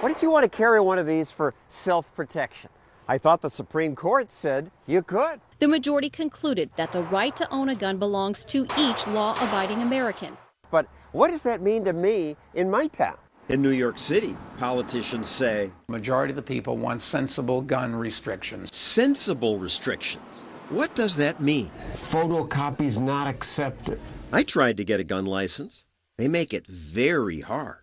What if you want to carry one of these for self-protection? I thought the Supreme Court said you could. The majority concluded that the right to own a gun belongs to each law-abiding American. But what does that mean to me in my town? In New York City, politicians say the majority of the people want sensible gun restrictions. Sensible restrictions? What does that mean? Photocopies not accepted. I tried to get a gun license. They make it very hard.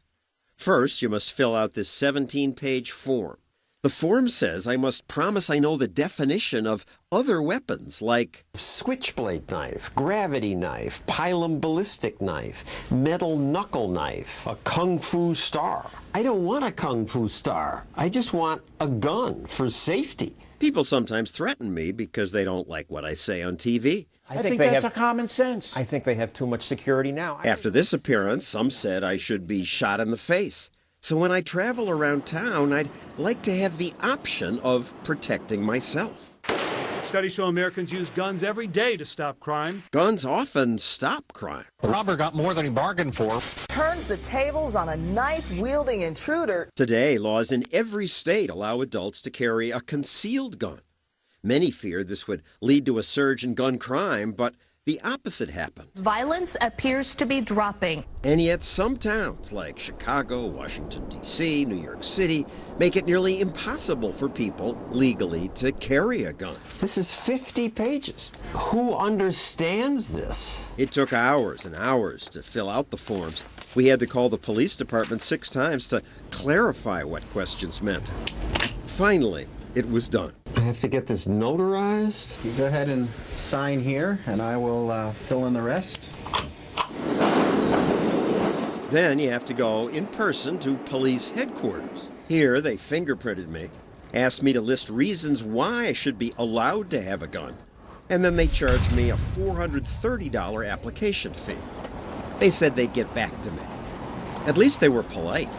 First, you must fill out this 17-page form. The form says I must promise I know the definition of other weapons like switchblade knife, gravity knife, pilum ballistic knife, metal knuckle knife, a kung fu star. I don't want a kung fu star. I just want a gun for safety. People sometimes threaten me because they don't like what I say on TV. I think that's a common sense. I think they have too much security now. After this appearance, some said I should be shot in the face. So when I travel around town, I'd like to have the option of protecting myself. Studies show Americans use guns every day to stop crime. Guns often stop crime. The robber got more than he bargained for. Turns the tables on a knife-wielding intruder. Today, laws in every state allow adults to carry a concealed gun. Many feared this would lead to a surge in gun crime, but the opposite happened. Violence appears to be dropping. And yet some towns like Chicago, Washington, D.C., New York City make it nearly impossible for people legally to carry a gun. This is 50 pages. Who understands this? It took hours and hours to fill out the forms. We had to call the police department 6 times to clarify what questions meant. Finally, it was done. I have to get this notarized? You go ahead and sign here, and I will fill in the rest. Then you have to go in person to police headquarters. Here, they fingerprinted me, asked me to list reasons why I should be allowed to have a gun, and then they charged me a $430 application fee. They said they'd get back to me. At least they were polite.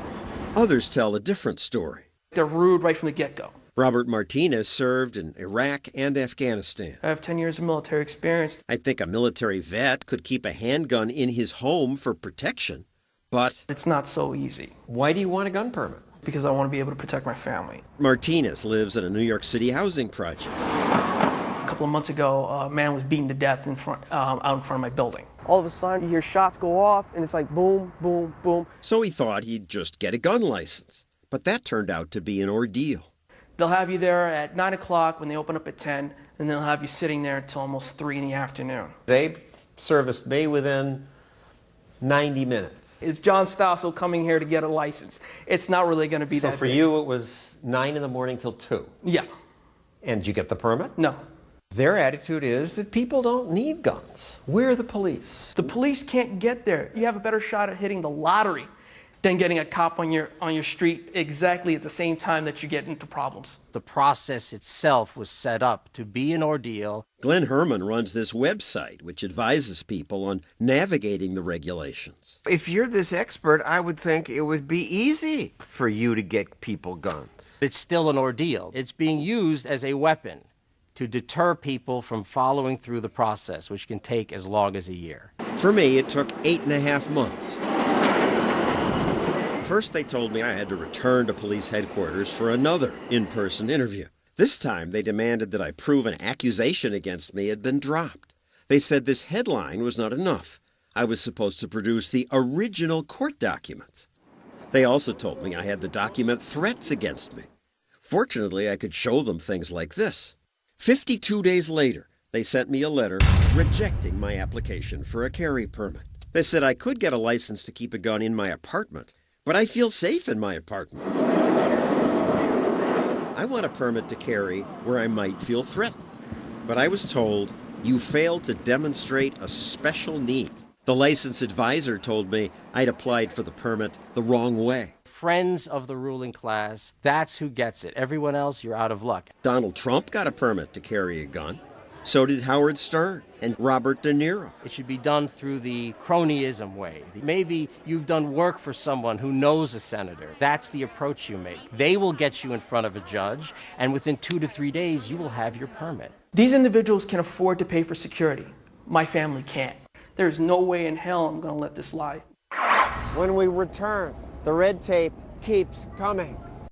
Others tell a different story. They're rude right from the get-go. Robert Martinez served in Iraq and Afghanistan. I have 10 years of military experience. I think a military vet could keep a handgun in his home for protection, but it's not so easy. Why do you want a gun permit? Because I want to be able to protect my family. Martinez lives in a New York City housing project. A couple of months ago, a man was beaten to death out in front of my building. All of a sudden, you hear shots go off, and it's like boom, boom, boom. So he thought he'd just get a gun license, but that turned out to be an ordeal. They'll have you there at 9 o'clock when they open up at 10, and they'll have you sitting there until almost 3 in the afternoon. They serviced me within 90 minutes. It's John Stossel coming here to get a license. It's not really going to be that So for big. you, it was 9 in the morning till 2? Yeah. And did you get the permit? No. Their attitude is that people don't need guns. We're the police. The police can't get there. You have a better shot at hitting the lottery than getting a cop on your street exactly at the same time that you get into problems. The process itself was set up to be an ordeal. Glenn Herman runs this website, which advises people on navigating the regulations. If you're this expert, I would think it would be easy for you to get people guns. It's still an ordeal. It's being used as a weapon to deter people from following through the process, which can take as long as a year. For me, it took 8.5 months. First, they told me I had to return to police headquarters for another in-person interview. This time, they demanded that I prove an accusation against me had been dropped. They said this headline was not enough. I was supposed to produce the original court documents. They also told me I had to document threats against me. Fortunately, I could show them things like this. 52 days later, they sent me a letter rejecting my application for a carry permit. They said I could get a license to keep a gun in my apartment, but I feel safe in my apartment. I want a permit to carry where I might feel threatened. But I was told, you failed to demonstrate a special need. The license advisor told me I'd applied for the permit the wrong way. Friends of the ruling class, that's who gets it. Everyone else, you're out of luck. Donald Trump got a permit to carry a gun. So did Howard Stern and Robert De Niro. It should be done through the cronyism way. Maybe you've done work for someone who knows a senator. That's the approach you make. They will get you in front of a judge, and within 2 to 3 days, you will have your permit. These individuals can afford to pay for security. My family can't. There's no way in hell I'm going to let this lie. When we return, the red tape keeps coming.